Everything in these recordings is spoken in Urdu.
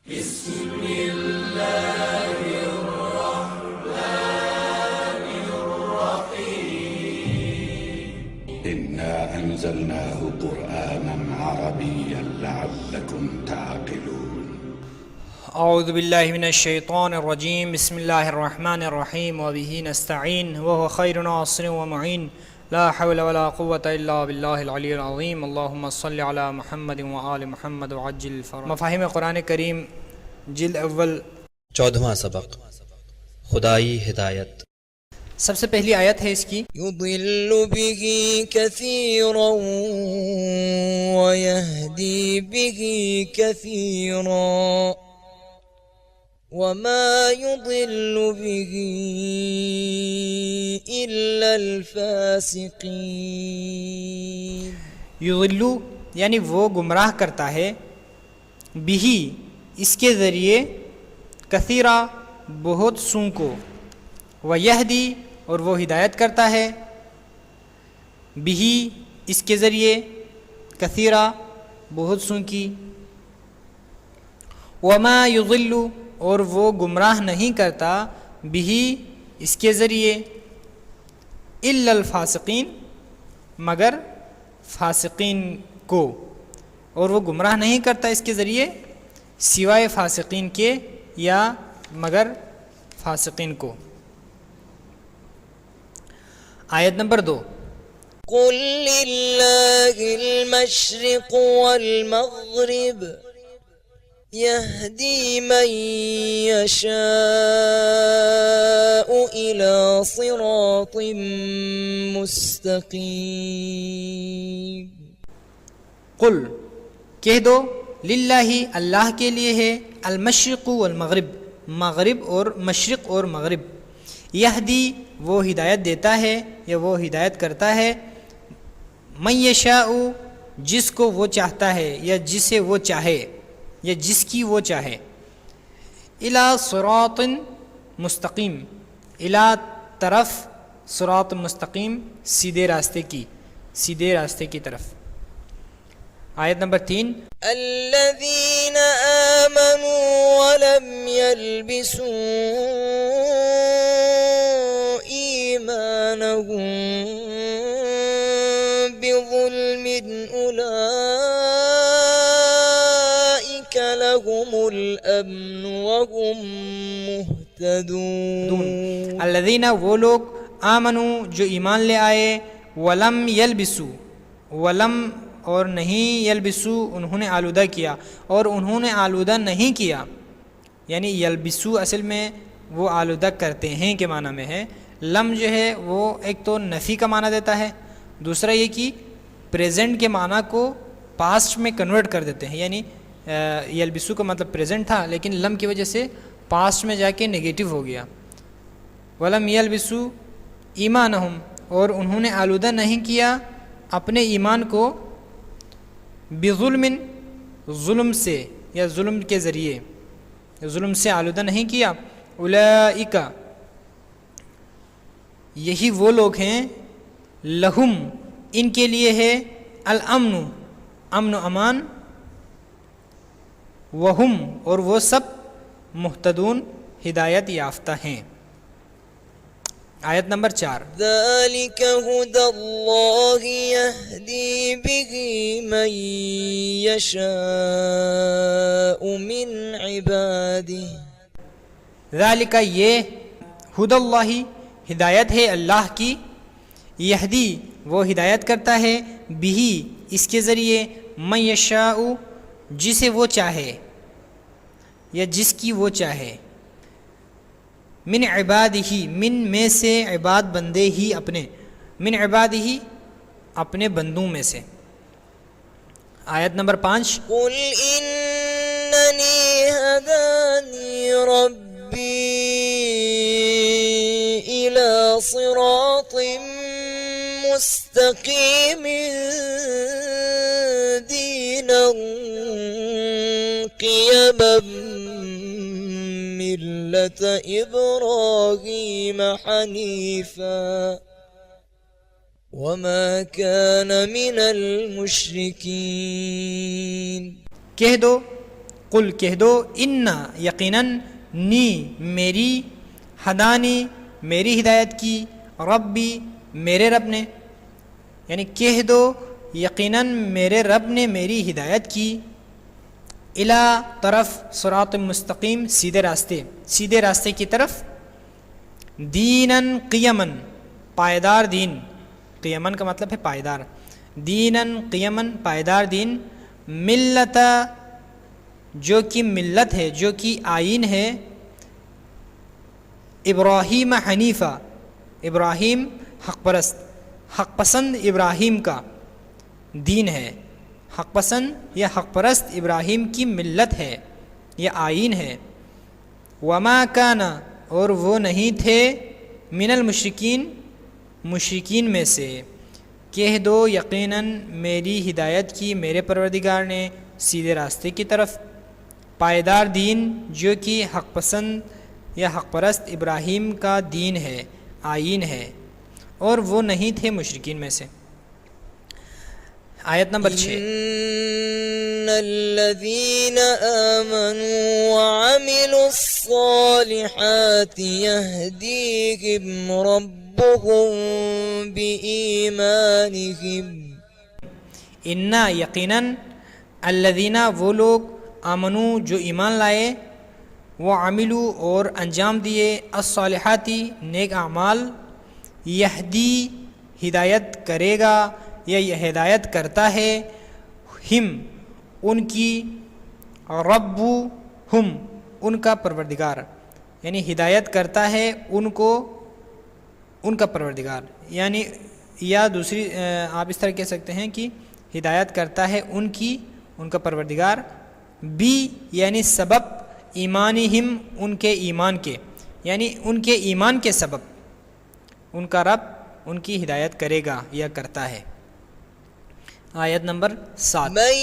إنا أنزلناه قرآنا عربيا لعلكم تعقلون. اعوذ باللہ من الشیطان الرجیم. بسم اللہ الرحمن الرحیم. وبہ نستعین وهو خیر ناصر ومعین. لا حول ولا قوة الا باللہ العلی العظیم. اللہم صل علی محمد وآل محمد وعجل الفرج. مفاہیم قرآن کریم جلد اول 14واں سبق خدائی ہدایت. سب سے پہلی آیت ہے اس کی. يضل به كثيرا ويهدي به كثيرا وما يضل به إلا الفاسقين. یضلو یعنی وہ گمراہ کرتا ہے، بھی اس کے ذریعے، کثیرہ بہت سوں کو، ویہدی اور وہ ہدایت کرتا ہے، بھی اس کے ذریعے، کثیرہ بہت سوں کی، وما یضل اور وہ گمراہ نہیں کرتا، بھی اس کے ذریعے، الا الفاسقین مگر فاسقین کو، اور وہ گمراہ نہیں کرتا اس کے ذریعے سوائے فاسقین کے یا مگر فاسقین کو. آیت نمبر 2. قل لله المشرق والمغرب يهدي من يشاء إلى صراط مستقيم. قل کہہ دو، للہ اللہ کے لیے ہے، المشرق والمغرب مغرب اور مشرق اور مغرب، یہدی وہ ہدایت دیتا ہے یا وہ ہدایت کرتا ہے، من یشاء جس کو وہ چاہتا ہے یا جسے وہ چاہے یا جس کی وہ چاہے، الی صراط مستقیم، الی طرف، صراط مستقیم سیدھے راستے کی، سیدھے راستے کی طرف. آیت نمبر 3. الذين آمنوا ولم يلبسوا إيمانهم بظلم أولئك لهم الأمن وهم مهتدون. الذین وہ لوگ، آمنو جو ایمان لے آئے، ولم یلبسو ولم اور نہیں، یلبسو انہوں نے آلودہ کیا اور انہوں نے آلودہ نہیں کیا، یعنی یلبسو اصل میں وہ آلودہ کرتے ہیں کے معنی میں ہے. لم جو ہے وہ ایک تو نفی کا معنی دیتا ہے، دوسرا یہ کہ پریزنٹ کے معنی کو پاسٹ میں کنورٹ کر دیتے ہیں، یعنی یلبسو کا مطلب پریزنٹ تھا لیکن لم کی وجہ سے پاسٹ میں جا کے نگیٹو ہو گیا. ولم یلبسو ایمانہم اور انہوں نے آلودہ نہیں کیا اپنے ایمان کو، بظلم ظلم سے یا ظلم کے ذریعے، ظلم سے آلودہ نہیں کیا. اولئک یہی وہ لوگ ہیں، لہم ان کے لیے ہے، الامن امن و امان، وہم اور وہ سب مہتدون ہدایت یافتہ ہیں. آیت نمبر 4. ذلك هدى الله يهدي به من يشاء من عباده. ذالک یہ، ہدی اللہ ہدایت ہے اللہ کی، یہدی وہ ہدایت کرتا ہے، بھی اس کے ذریعے، من یشاء جسے وہ چاہے یا جس کی وہ چاہے، من عبادہ من میں سے، عباد بندے ہی اپنے، من عبادہ اپنے بندوں میں سے. آیت نمبر 5. قل انني هداني ربي الى صراط مستقيم دينا قيما ملة إبراهيم حنيفا وما كان من المشركين. کہہ دو قل کہہ دو ان یقیناً نی میری ہدانی میری ہدایت کی ربی میرے رب نے، یعنی کہہ دو یقیناً میرے رب نے میری ہدایت کی، الی طرف صراط مستقیم سیدھے راستے کی طرف، دیناً قیماً پائیدار دین، قیماً کا مطلب ہے پائیدار، دیناً قیماً پائیدار دین، ملت جو کہ ملت ہے جو کہ آئین ہے، ابراہیم حنیفہ ابراہیم حق پسند ابراہیم کا دین ہے، حق پسند یا حق پرست ابراہیم کی ملت ہے یا آئین ہے، وما کان اور وہ نہیں تھے، من المشرکین مشرکین میں سے، کہہ دو یقیناً میری ہدایت کی میرے پروردگار نے سیدھے راستے کی طرف، پائیدار دین جو کہ حق پسند یا حق پرست ابراہیم کا دین ہے آئین ہے، اور وہ نہیں تھے مشرکین میں سے۔ آیت نمبر 6 ان الذين آمنوا وعملوا الصالحات يهديهم ربهم بإيمانهم، ان یقیناً الذین وہ لوگ آمنو جو ایمان لائے، وہ عملو اور انجام دیے، الصالحاتی نیک اعمال، یہدی ہدایت کرے گا یا یہ ہدایت کرتا ہے، ہم ان کی، رب ہم ان کا پروردگار، یعنی ہدایت کرتا ہے ان کو ان کا پروردگار، یعنی یا دوسری آپ اس طرح کہہ سکتے ہیں کہ ہدایت کرتا ہے ان کی ان کا پروردگار، بی یعنی سبب، ایمانہم ان کے ایمان کے، یعنی ان کے ایمان کے سبب ان کا رب ان کی ہدایت کرے گا یا کرتا ہے۔ آیت نمبر 7 من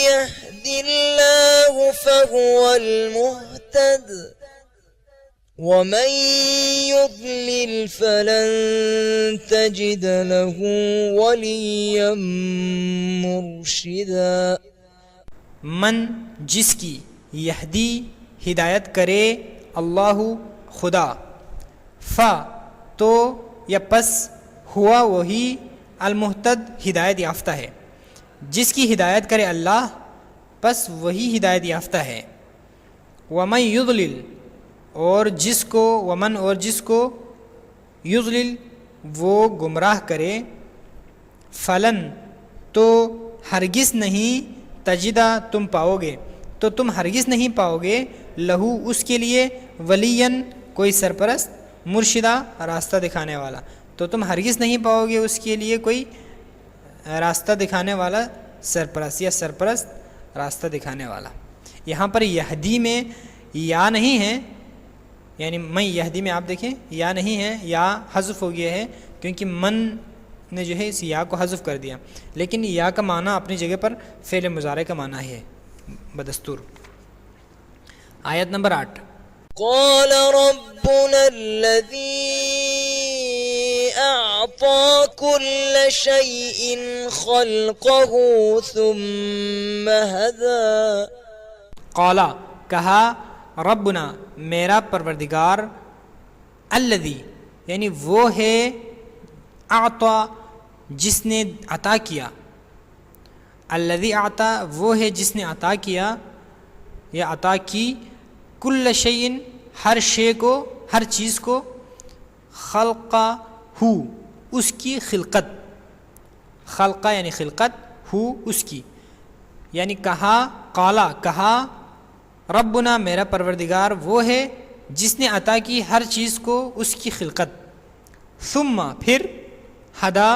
يهد الله فهو المهتد ومن يضلل فلن تجد له وليا مرشدا، من جس کی، یہدی ہدایت کرے، اللہ خدا، فا تو یا پس، ہوا وہی، المحتد ہدایت یافتہ ہے، جس کی ہدایت کرے اللہ پس وہی ہدایت یافتہ ہے، ومن یضلل اور جس کو، ومن اور جس کو، یضلل وہ گمراہ کرے، فلن تو ہرگز نہیں، تجدہ تم پاؤ گے تو تم ہرگز نہیں پاؤ گے، لہو اس کے لیے، ولین کوئی سرپرست، مرشدہ راستہ دکھانے والا، تو تم ہرگز نہیں پاؤ گے اس کے لیے کوئی راستہ دکھانے والا سرپرست یا سرپرست راستہ دکھانے والا۔ یہاں پر یہدی میں یا نہیں ہے، یعنی میں یہدی میں آپ دیکھیں یا نہیں ہے، یا حذف ہو گیا ہے کیونکہ من نے جو ہے اس یا کو حذف کر دیا، لیکن یا کا معنی اپنی جگہ پر فعل مضارع کا معنی ہے بدستور۔ آیت نمبر 8 قال ربنا الذي أعطى كل شيء خلقه ثم هدى، قالا کہا، ربنا میرا پروردگار، الذی یعنی وہ ہے، اعطا جس نے عطا کیا، الذی اعطا وہ ہے جس نے عطا کیا یا عطا کی، کل شیء ہر شے کو، ہر چیز کو، خلقہ ہو اس کی خلقت، خلقہ یعنی خلقت، ہو اس کی، یعنی کہا، قالا کہا، ربنا میرا پروردگار وہ ہے جس نے عطا کی ہر چیز کو اس کی خلقت، ثم پھر، ہدا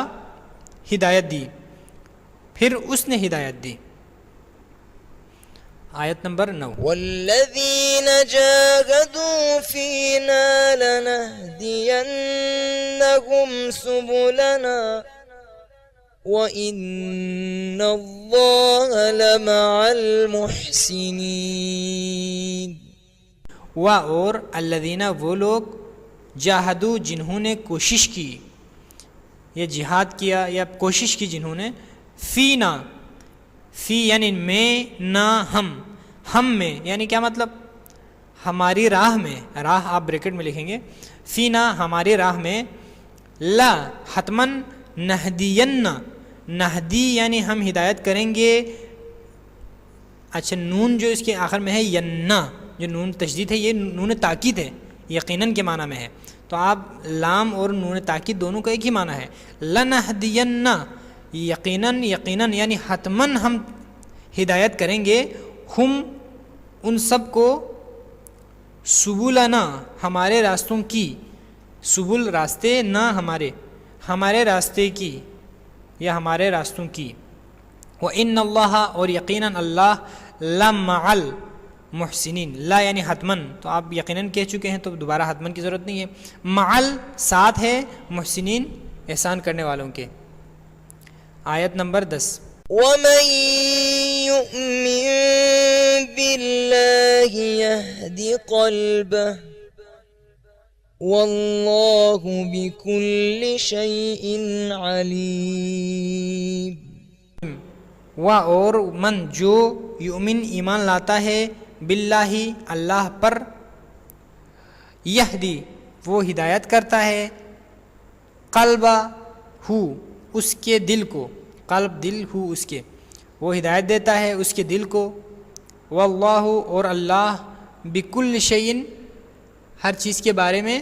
ہدایت دی، پھر اس نے ہدایت دی۔ آیت نمبر 9 والذين جاهدوا فينا لنهدينهم سبلنا وإن الله لمع المحسنين، اور الذین وہ لوگ، جاہدو جنہوں نے کوشش کی یا جہاد کیا یا کوشش کی جنہوں نے، فینا فی یعنی میں، نہ ہم، ہم میں یعنی کیا مطلب؟ ہماری راہ میں، راہ آپ بریکٹ میں لکھیں گے، فینا ہماری راہ میں، لا حتمن، نہدین، نہدی یعنی ہم ہدایت کریں گے. اچھا نون جو اس کے آخر میں ہے ینا، جو نون تشدید ہے یہ نون تاکید ہے، یقیناً کے معنی میں ہے. تو آپ لام اور نون تاکید دونوں کا ایک ہی معنی ہے. لنہدین، یقیناً، یقیناً یعنی حتماً ہم ہدایت کریں گے، ہم ان سب کو، سبلنا ہمارے راستوں کی، سبل راستے، نہ ہمارے، ہمارے راستے کی یا ہمارے راستوں کی. وَإِنَّ اللَّهَ اور یقیناً اللہ، لَمَعَ الْمُحْسِنِينَ، لا یعنی حتماً، تو آپ یقیناً کہہ چکے ہیں تو دوبارہ حتماً کی ضرورت نہیں ہے. معل ساتھ ہے، محسنین احسان کرنے والوں کے. آیت نمبر 10. ومن يؤمن بالله يهد قلبه والله بكل شيء عليم. اور من جو یؤمن ایمان لاتا ہے، باللہ اللہ پر، یہدی وہ ہدایت کرتا ہے، قلبہ ہو اس کے دل کو، قلب دل ہو اس کے، وہ ہدایت دیتا ہے اس کے دل کو. واللہ اور اللہ، بکل شیء ہر چیز کے بارے میں،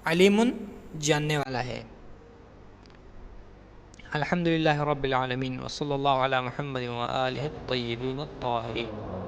علیم جاننے والا ہے. الحمدللہ رب العالمین وصلی اللہ علی محمد وآلہ الطیبین الطاہرین.